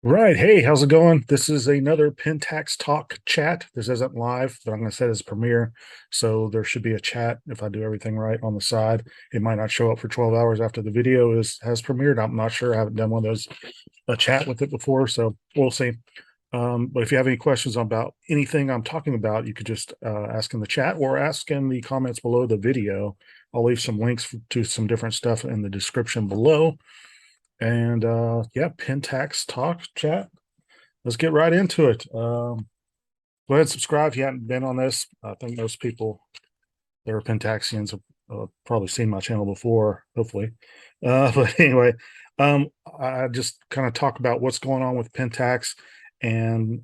Right. Hey, how's it going? This is another Pentax Talk chat. This isn't live, but I'm going to set as premiere. So there should be a chat if I do everything right on the side. It might not show up for 12 hours after the video has premiered. I'm not sure. I haven't done one of those, a chat with it before. So we'll see. But if you have any questions about anything I'm talking about, you could just ask in the chat or ask in the comments below the video. I'll leave some links to some different stuff in the description below. And yeah, Pentax Talk chat. Let's get right into it. Go ahead and subscribe if you haven't been on this. I think most people that are Pentaxians have probably seen my channel before, hopefully. But anyway, I just kind of talk about what's going on with Pentax and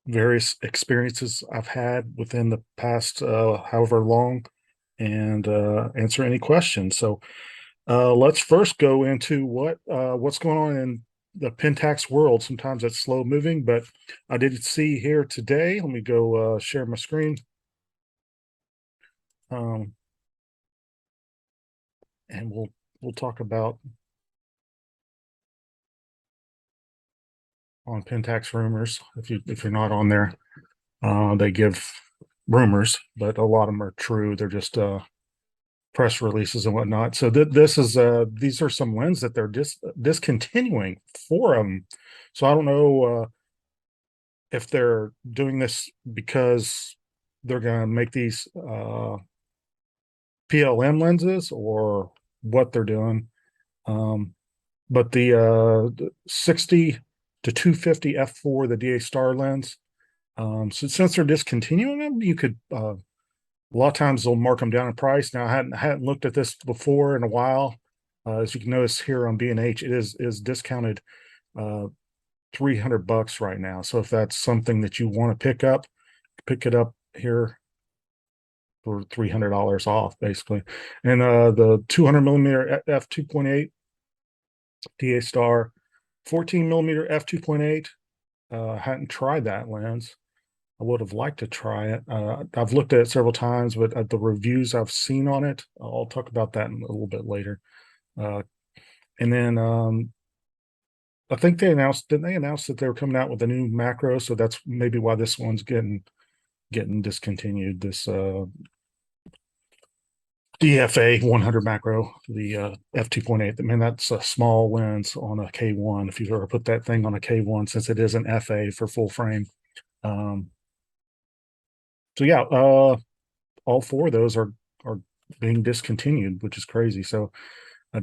various experiences I've had within the past however long and answer any questions. So let's first go into what's going on in the Pentax world. Sometimes it's slow moving, but I did see here today. Let me go share my screen, um, and we'll talk about on Pentax rumors. If you're not on there, they give rumors, but a lot of them are true. They're just press releases and whatnot. So this is these are some lens that they're discontinuing for them. So I don't know if they're doing this because they're going to make these PLM lenses or what they're doing. Um, but the 60 to 250 f4, the DA star lens, so since they're discontinuing them, you could a lot of times they'll mark them down in price. Now I hadn't looked at this before in a while. As you can notice here on B&H, it is discounted uh, $300 right now. So if that's something that you want to pick it up here for $300 off, basically. And the 200 millimeter f 2.8 DA Star, 14 millimeter f 2.8. Hadn't tried that lens. I would have liked to try it. I've looked at it several times, but the reviews I've seen on it, I'll talk about that in a little bit later. Uh, and then I think didn't they announce that they were coming out with a new macro? So that's maybe why this one's getting discontinued. This DFA 100 macro, the f2.8. I mean, that's a small lens on a K1. If you've ever put that thing on a K1, since it is an FA for full frame. Um, so yeah, all four of those are being discontinued, which is crazy. So,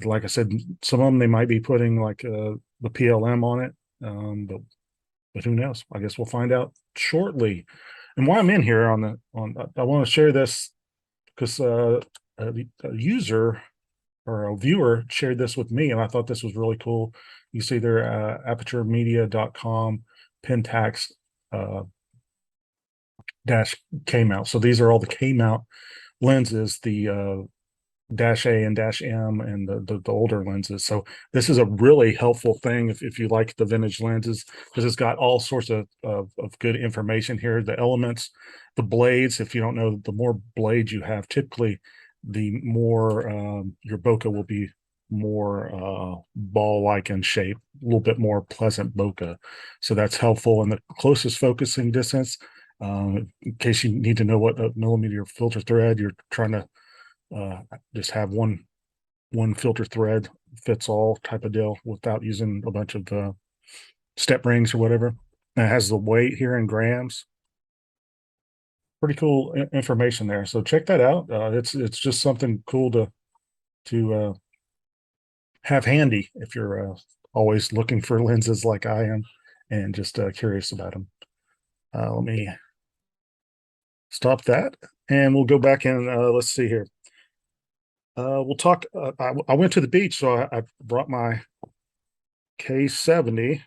like I said, some of them they might be putting like the PLM on it, but who knows? I guess we'll find out shortly. And while I'm in here I want to share this because a user or a viewer shared this with me, and I thought this was really cool. You see there, aperturemedia.com Pentax uh, dash K mount. So these are all the K mount lenses, the dash A and dash M and the older lenses. So this is a really helpful thing if you like the vintage lenses, because it's got all sorts of good information here. The elements, the blades, if you don't know, the more blades you have, typically the more your bokeh will be more ball-like in shape, a little bit more pleasant bokeh. So that's helpful in the closest focusing distance. In case you need to know what millimeter filter thread you're trying to just have one filter thread fits all type of deal without using a bunch of step rings or whatever. And it has the weight here in grams. Pretty cool information there. So check that out. It's just something cool to have handy if you're always looking for lenses like I am and just curious about them. Let me stop that and we'll go back and let's see here. We'll talk. I went to the beach, so I brought my K70.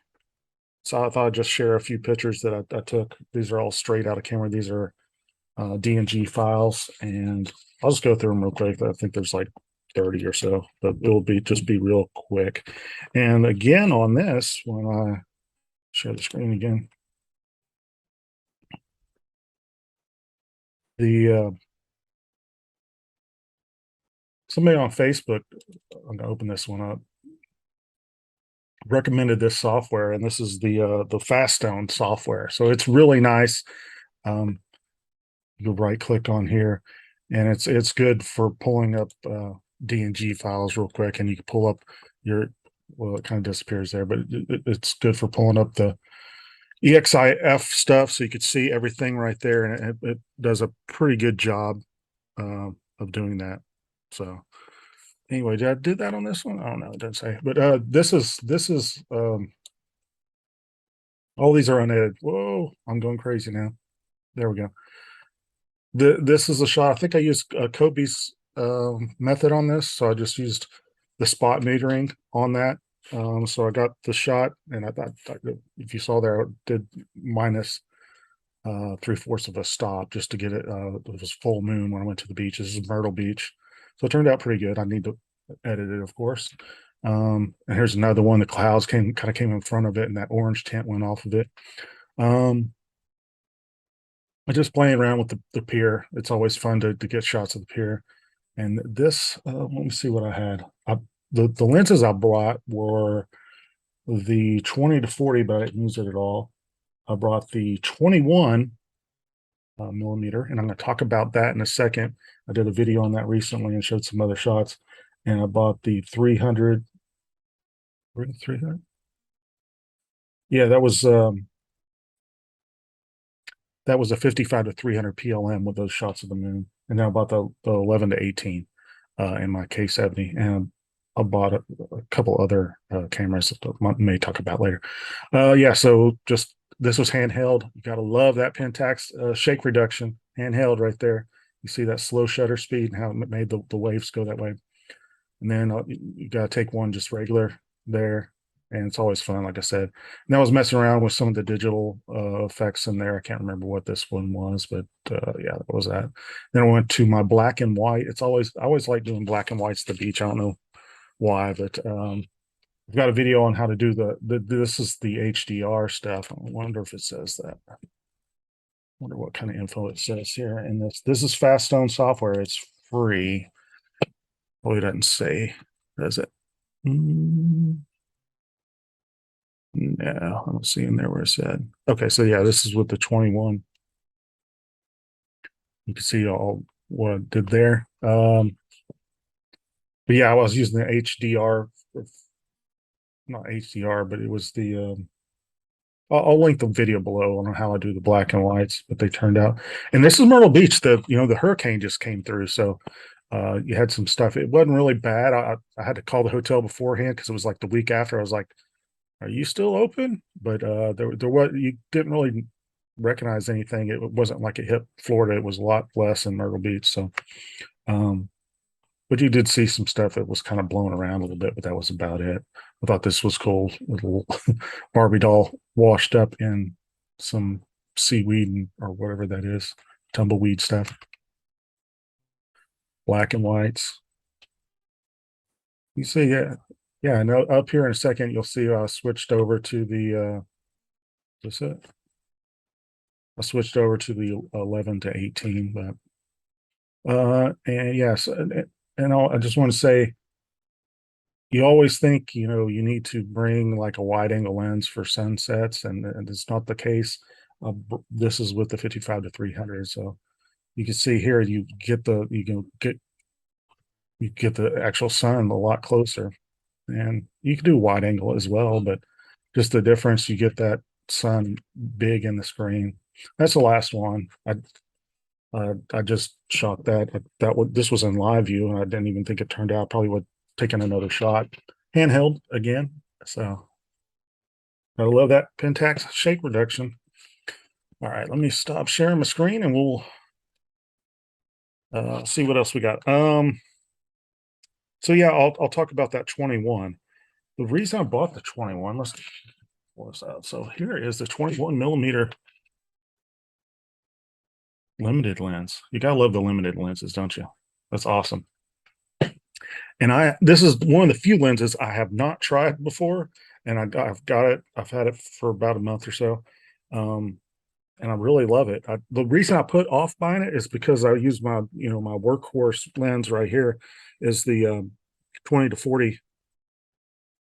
So I thought I'd just share a few pictures that I took. These are all straight out of camera. These are DNG files, and I'll just go through them real quick. I think there's like 30 or so, but it'll be just be real quick. And again, on this, when I share the screen again, the somebody on Facebook, I'm gonna open this one up. recommended this software, and this is the Faststone software. So it's really nice. Um, you right click on here, and it's good for pulling up DNG files real quick, and you can pull up your, well, it kind of disappears there, but it's good for pulling up the EXIF stuff, so you could see everything right there, and it does a pretty good job of doing that. So anyway, did I do that on this one? I don't know, it doesn't say, but this is all these are unedited. Whoa, I'm going crazy now. There we go. This is a shot. I think I used Kobe's method on this, so I just used the spot metering on that. So I got the shot, and I thought, if you saw there, I did minus 3/4 of a stop just to get it. It was full moon when I went to the beach. This is Myrtle Beach, so it turned out pretty good. I need to edit it, of course. And here's another one. The clouds kind of came in front of it, and that orange tint went off of it. I just playing around with the pier. It's always fun to get shots of the pier. And this, let me see what I had. The lenses I brought were the 20 to 40, but I didn't use it at all. I brought the 21 millimeter, and I'm going to talk about that in a second. I did a video on that recently and showed some other shots. And I bought the 300. Where the 300? Yeah, that was a 55 to 300 PLM with those shots of the moon. And then I bought the 11 to 18 in my K70, and I bought a couple other cameras that I may talk about later. Yeah, so just this was handheld. You got to love that Pentax shake reduction handheld right there. You see that slow shutter speed and how it made the waves go that way. And then you got to take one just regular there, and it's always fun, like I said. And I was messing around with some of the digital effects in there. I can't remember what this one was, but yeah, that was that. Then I went to my black and white. I always like doing black and whites at the beach. I don't know why, but I've got a video on how to do this is the HDR stuff. I wonder if it says that. I wonder what kind of info it says here. And this is Faststone software. It's free. Well, it doesn't say, does it? No, I don't see in there where it said. Okay, so yeah, this is with the 21. You can see all what I did there. But yeah, I was using the HDR, not HDR, but it was the I'll link the video below on how I do the black and whites, but they turned out. And this is Myrtle Beach. The hurricane just came through, so you had some stuff. It wasn't really bad. I had to call the hotel beforehand because it was like the week after. I was like, "Are you still open?" But there was, you didn't really recognize anything. It wasn't like it hit Florida. It was a lot less in Myrtle Beach. So, um, but you did see some stuff that was kind of blown around a little bit, but that was about it. I thought this was cool. Little Barbie doll washed up in some seaweed or whatever that is, tumbleweed stuff. Black and whites. You see, yeah. And up here in a second, you'll see I switched over to the. That's it. I switched over to the 11 to 18, and yes, and I just want to say, you always think, you need to bring like a wide angle lens for sunsets, and it's not the case. This is with the 55 to 300. So you can see here, you get the actual sun a lot closer, and you can do wide angle as well, but just the difference, you get that sun big in the screen. That's the last one. I just shot this was in live view, and I didn't even think it turned out. Probably would taken another shot, handheld again. So I love that Pentax shake reduction. All right, let me stop sharing my screen, and we'll see what else we got. So yeah, I'll talk about that 21. The reason I bought the 21, let's pull this out. So here is the 21 millimeter limited lens. You gotta love the limited lenses, don't you? That's awesome. And this is one of the few lenses I have not tried before, and I've got it. I've had it for about a month or so, and I really love it. The reason I put off buying it is because I use my my workhorse lens right here is the 20 to 40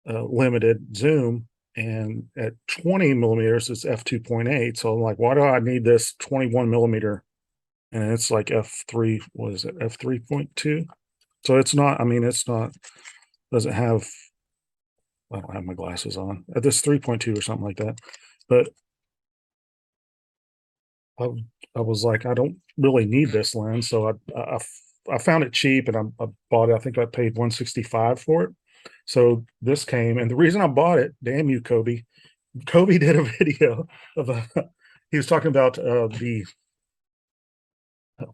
limited zoom, and at 20 millimeters it's f2.8. So I'm like, why do I need this 21 millimeter? And it's like f3, what is it, f3.2? So it's not, I mean, it's not, doesn't have, I don't have my glasses on, this 3.2 or something like that. But I, I was like, I don't really need this lens. So I found it cheap, and I bought it. I think I paid 165 for it. So this came, and the reason I bought it, damn you, Kobe. Kobe did a video of he was talking about the,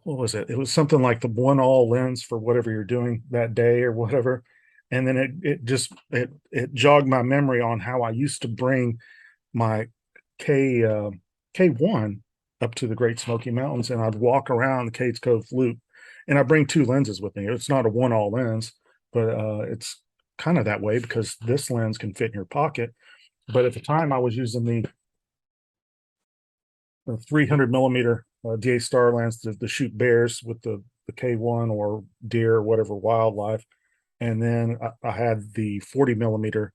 what was it? It was something like the one all lens for whatever you're doing that day or whatever. And then it jogged my memory on how I used to bring my K K1 up to the Great Smoky Mountains, and I'd walk around the Cades Cove Loop, and I bring two lenses with me. It's not a one all lens, but it's kind of that way because this lens can fit in your pocket. But at the time, I was using the 300 millimeter DA Star lens to shoot bears with the K1 or deer or whatever wildlife. And then I had the 40 millimeter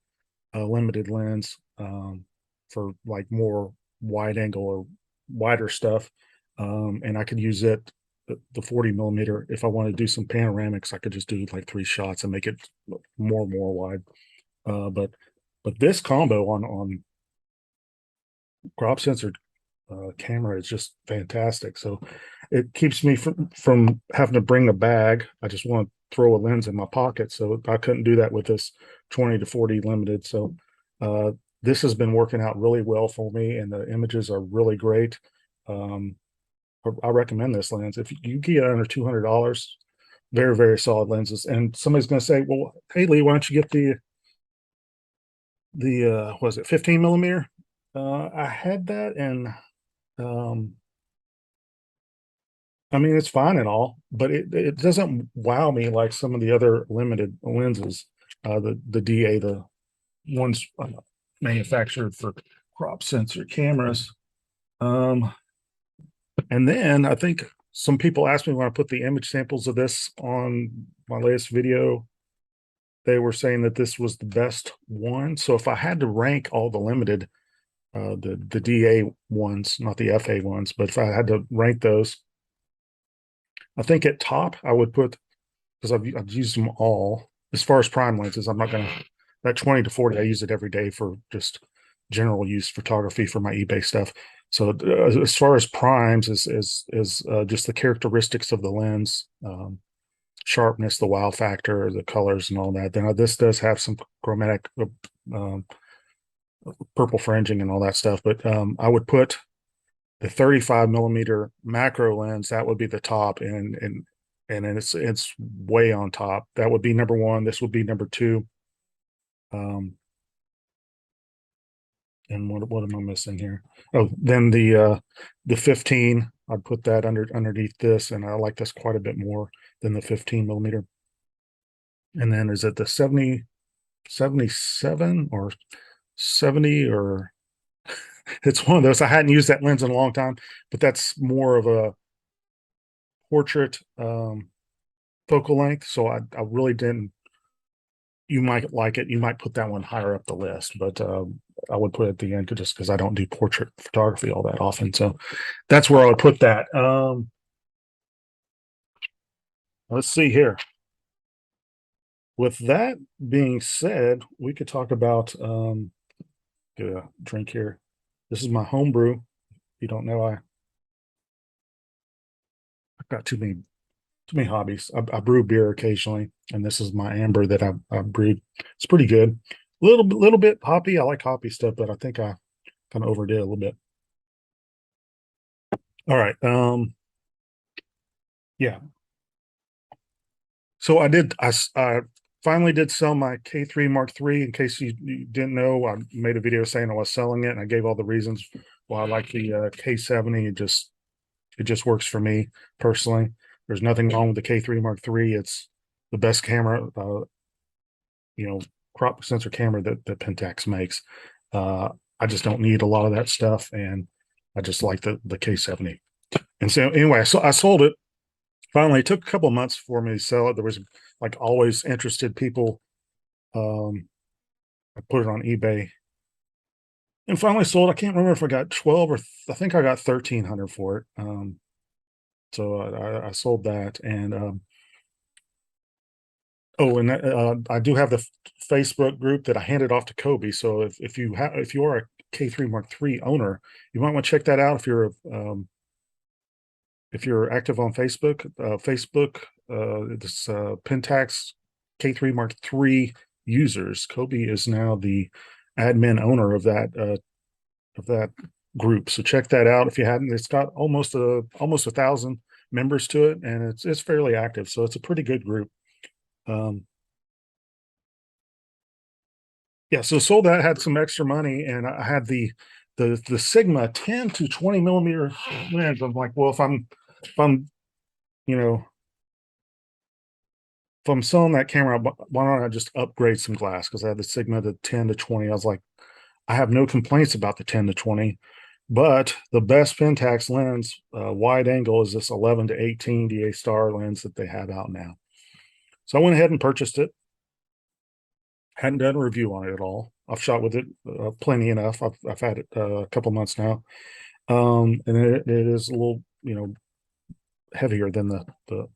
limited lens for like more wide angle or wider stuff. And I could use it, the 40 millimeter, if I want to do some panoramics. I could just do like 3 shots and make it more and more wide. But this combo on crop sensor camera is just fantastic. So it keeps me from having to bring a bag. I just want to throw a lens in my pocket. So I couldn't do that with this 20 to 40 limited. So this has been working out really well for me, and the images are really great. I recommend this lens. If you get under $200, very, very solid lenses. And somebody's going to say, well, hey, Lee, why don't you get the was it 15 millimeter? I had that, and um, I mean, it's fine and all, but it doesn't wow me like some of the other limited lenses, the DA, the ones manufactured for crop sensor cameras. Um, and then I think some people asked me when I put the image samples of this on my latest video, they were saying that this was the best one. So if I had to rank all the limited, the DA ones, not the FA ones, but if I had to rank those, I think at top I would put, because I've used them all. As far as prime lenses, I'm not gonna, that 20 to 40, I use it every day for just general use photography for my eBay stuff. So as far as primes is just the characteristics of the lens, sharpness, the wow factor, the colors, and all that. Then this does have some chromatic um, purple fringing and all that stuff. But I would put the 35 millimeter macro lens. That would be the top, and then it's way on top. That would be number one. This would be number two. And what am I missing here? Oh, then the 15, I'd put that underneath this, and I like this quite a bit more than the 15 millimeter. And then is it the 70, 77 or 70, or it's one of those. I hadn't used that lens in a long time, but that's more of a portrait focal length. So I really didn't, you might like it. You might put that one higher up the list, but I would put it at the end just because I don't do portrait photography all that often. So that's where I would put that. Let's see here. With that being said, we could talk about get a drink here. This is my home brew. If you don't know, I've got too many hobbies. I brew beer occasionally, and this is my amber that I brewed. It's pretty good. Little bit hoppy. I like hoppy stuff, but I think I kind of overdid a little bit. All right. Yeah. So I finally did sell my K3 Mark III. In case you didn't know, I made a video saying I was selling it, and I gave all the reasons why I like the K70. It just works for me personally. There's nothing wrong with the K3 Mark III. It's the best camera, you know, crop sensor camera that Pentax makes. I just don't need a lot of that stuff, and I just like the K70. And so anyway, so I sold it. Finally, it took a couple of months for me to sell it. There was like always interested people I put it on eBay and finally sold. I can't remember if I got 12 or I think I got 1,300 for it. So I sold that, and oh, and I do have the Facebook group that I handed off to Kobe. So if you are a K3 Mark III owner, you might want to check that out if you're active on Facebook. This Pentax K3 Mark III users. Kobe is now the admin owner of that group. So check that out if you hadn't. It's got almost 1,000 members to it, and it's fairly active. So it's a pretty good group. Um, yeah, so sold that, had some extra money, and I had the Sigma 10 to 20 millimeter lens. I'm like, well, if I'm you know if I'm selling that camera, why don't I just upgrade some glass? Because I had the Sigma, the 10 to 20. I was like, I have no complaints about the 10 to 20, but the best Pentax lens, wide angle, is this 11 to 18 DA star lens that they have out now. So I went ahead and purchased it. Hadn't done a review on it at all. I've shot with it plenty enough. I've had it a couple months now, and it is a little heavier than the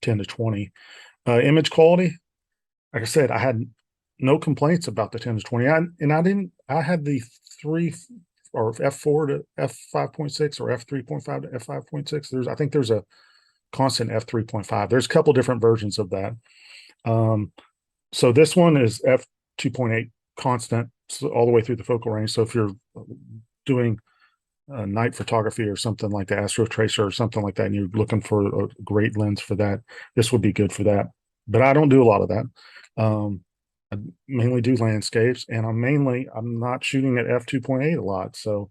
10 to 20. Image quality, like I said, I had no complaints about the 10 to 20. I had the 3 or f4 to f5.6 or f3.5 to f5.6. I think there's a constant f3.5. There's a couple different versions of that. So this one is f2.8 constant, so all the way through the focal range. So if you're doing night photography or something like the Astro Tracer or something like that, and you're looking for a great lens for that, this would be good for that. But I don't do a lot of that. I mainly do landscapes, and I'm not shooting at f2.8 a lot. So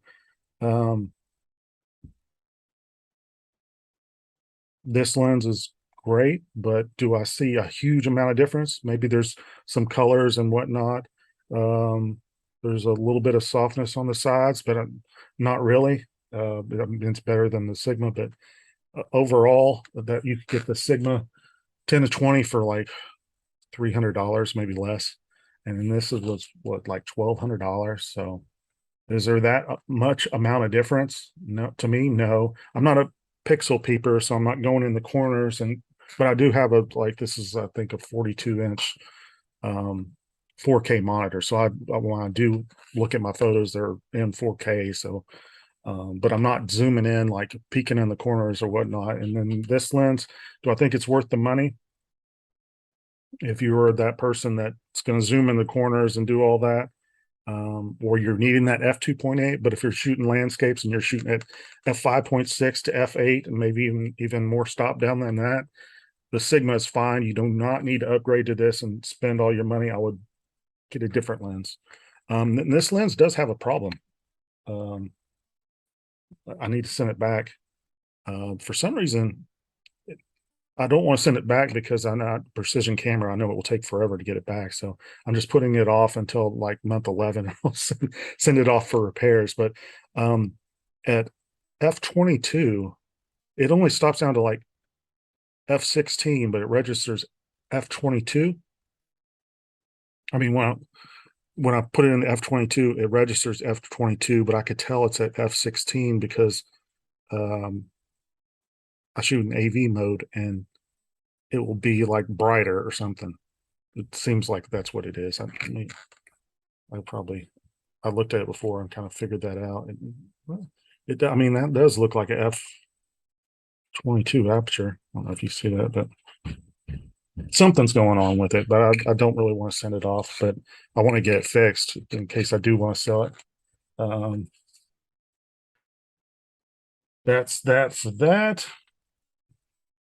this lens is great, but do I see a huge amount of difference? Maybe there's some colors and whatnot. There's a little bit of softness on the sides, but not really. It's better than the Sigma, but overall, that you could get the Sigma 10 to 20 for like $300, maybe less, and then was what, like $1,200. So is there that much amount of difference? No, to me, no. I'm not a pixel peeper, so I'm not going in the corners, but I do have this is, I think, a 42-inch 4K monitor. So when I do look at my photos, they're in 4K. So but I'm not zooming in, like peeking in the corners or whatnot. And then this lens, do I think it's worth the money? If you are that person that's going to zoom in the corners and do all that, or you're needing that f2.8, but if you're shooting landscapes and you're shooting at f5.6 to f8 and maybe even more stop down than that, the Sigma is fine. You do not need to upgrade to this and spend all your money. I would get a different lens. This lens does have a problem. I need to send it back. For some reason, I don't want to send it back because I'm not precision camera. I know it will take forever to get it back. So I'm just putting it off until like month 11. I'll send it off for repairs. But at f22, it only stops down to like f16, but it registers f22. I mean, when I put it in f22, it registers f22, but I could tell it's at f16 because I shoot in AV mode and it will be like brighter or something. It seems like that's what it is. I looked at it before and kind of figured that out. I mean, that does look like a f22 aperture. I don't know if you see that, but something's going on with it. But I don't really want to send it off, but I want to get it fixed in case I do want to sell it. That's that for that.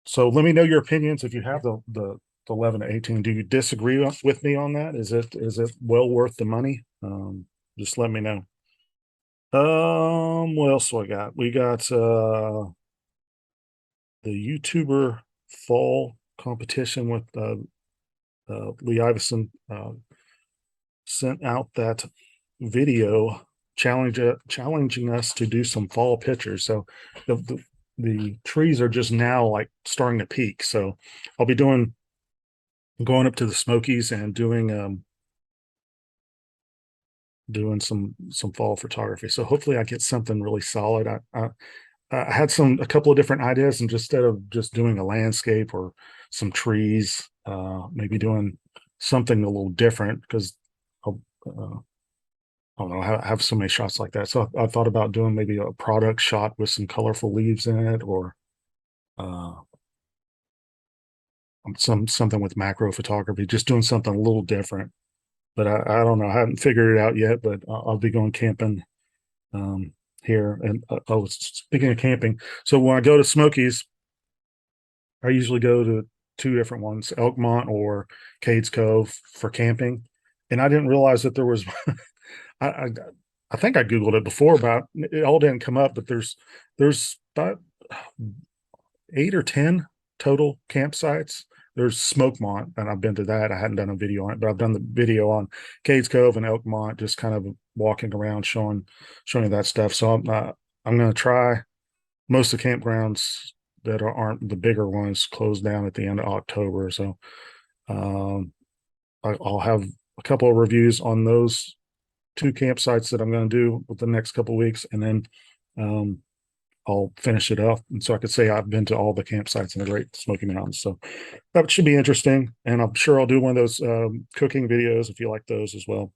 So let me know your opinions if you have the 11 to 18. Do you disagree with me on that? Is it well worth the money? Just let me know. What else do I got? We got the YouTuber fall competition with Lee Iverson sent out that video challenging us to do some fall pictures. So the trees are just now like starting to peak. So I'll be going up to the Smokies and doing doing some fall photography. So hopefully I get something really solid. I had a couple of different ideas, and just instead of just doing a landscape or some trees, maybe doing something a little different, because I'll, I don't know, I have so many shots like that. So I thought about doing maybe a product shot with some colorful leaves in it, or uh, something with macro photography, just doing something a little different. But I don't know. I haven't figured it out yet, but I'll be going camping here. And oh, speaking of camping, so when I go to Smokies, I usually go to two different ones, Elkmont or Cades Cove for camping. And I didn't realize that there was, I, I, I think I Googled it before, but it all didn't come up, but there's about 8 or 10 total campsites. There's Smokemont, and I've been to that. I hadn't done a video on it, but I've done the video on Cades Cove and Elkmont, just kind of walking around, showing you that stuff. So I'm going to try. Most of the campgrounds that aren't the bigger ones close down at the end of October. So um, I'll have a couple of reviews on those two campsites that I'm going to do with the next couple of weeks, and then um, I'll finish it up. And so I could say I've been to all the campsites in the Great Smoky Mountains. So that should be interesting. And I'm sure I'll do one of those cooking videos if you like those as well.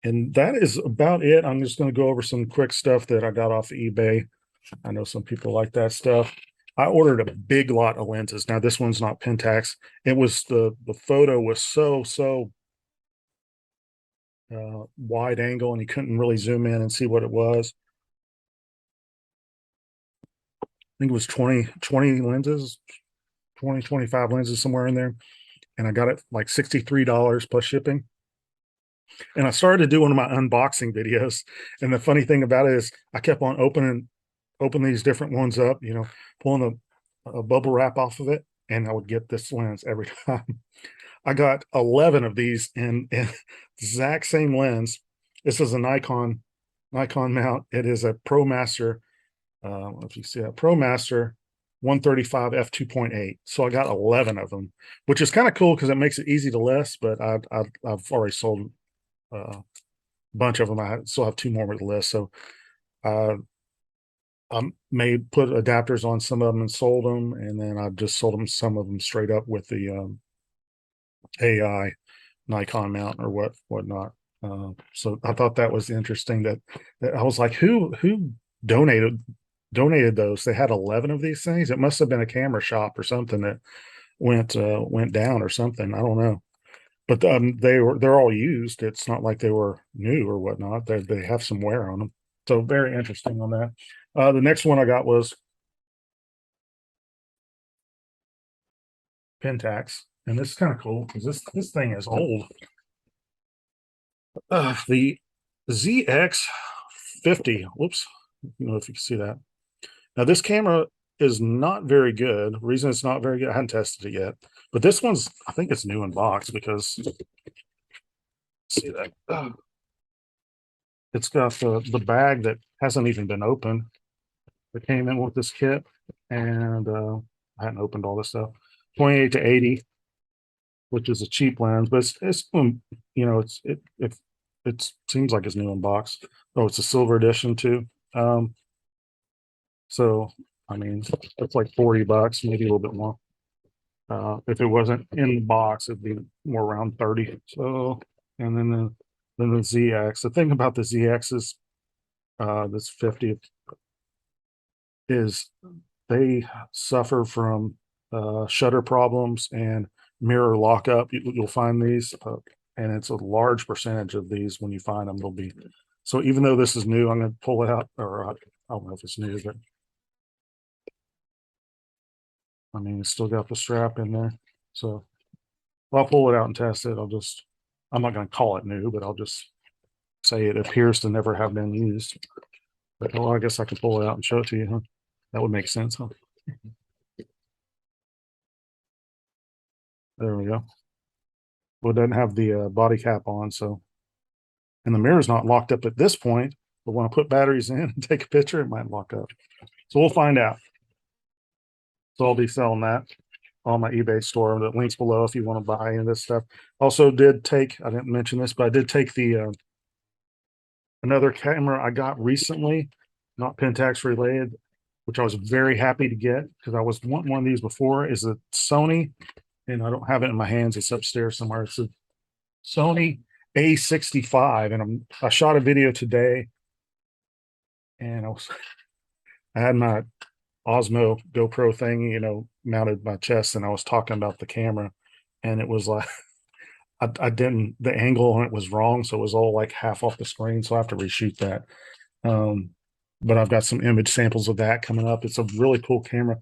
And that is about it. I'm just going to go over some quick stuff that I got off eBay. I know some people like that stuff. I ordered a big lot of lenses. Now this one's not Pentax. It was the photo was so wide angle, and you couldn't really zoom in and see what it was. I think it was 20 lenses, 25 lenses, somewhere in there. And I got it like $63 plus shipping. And I started to do one of my unboxing videos. And the funny thing about it is I kept on open these different ones up, pulling a bubble wrap off of it, and I would get this lens every time. I got 11 of these in exact same lens. This is a Nikon mount. It is a ProMaster. If you see that, ProMaster 135 f2.8. So I got 11 of them, which is kind of cool because it makes it easy to list. But I've already sold a bunch of them. I still have two more with the list. So uh, I may put adapters on some of them and sold them, and then I just sold them some of them straight up with the AI Nikon mount or whatnot. So I thought that was interesting that I was like, who donated those? They had 11 of these things. It must have been a camera shop or something that went down or something. I don't know. But they're all used. It's not like they were new or whatnot. They have some wear on them. So very interesting on that. The next one I got was Pentax, and this is kind of cool because this thing is old. The ZX50. Whoops, I don't know if you can see that. Now this camera is not very good. The reason it's not very good, I haven't tested it yet. But this one's, I think it's new in box because see that. It's got the bag that hasn't even been opened. It came in with this kit, and I hadn't opened all this stuff. 28 to 80, which is a cheap lens, but it seems like it's new in box. Oh, it's a silver edition too. So I mean, it's like $40, maybe a little bit more. If it wasn't in the box, it'd be more around 30. So, and then the ZX. The thing about the ZX is this 50 is they suffer from shutter problems and mirror lockup. You'll find these, and it's a large percentage of these when you find them. They'll be so. Even though this is new, I'm going to pull it out, or I don't know if it's new, but I mean, it's still got the strap in there. So if I'll pull it out and test it. I'm not going to call it new, but I'll just say it appears to never have been used. But well, I guess I can pull it out and show it to you, huh? That would make sense, huh? There we go. Well, it doesn't have the body cap on, so, and the mirror's not locked up at this point, but when I put batteries in and take a picture, it might lock up. So we'll find out. So I'll be selling that. on my eBay store. The links below if you want to buy any of this stuff. Also did take, I didn't mention this, but I did take the another camera I got recently, not Pentax related, which I was very happy to get because I was wanting one of these before, is a Sony, and I don't have it in my hands. It's upstairs somewhere. It's a Sony A65, and I shot a video today, and I had my Osmo GoPro thing, mounted my chest, and I was talking about the camera, and it was like I didn't, the angle on it was wrong, so it was all like half off the screen, so I have to reshoot that. But I've got some image samples of that coming up. It's a really cool camera.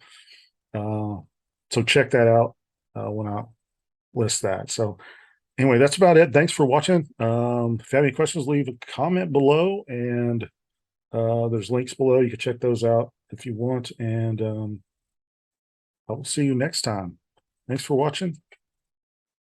So check that out when I list that. So anyway, that's about it. Thanks for watching. If you have any questions, leave a comment below, and there's links below. You can check those out if you want. And I will see you next time. Thanks for watching.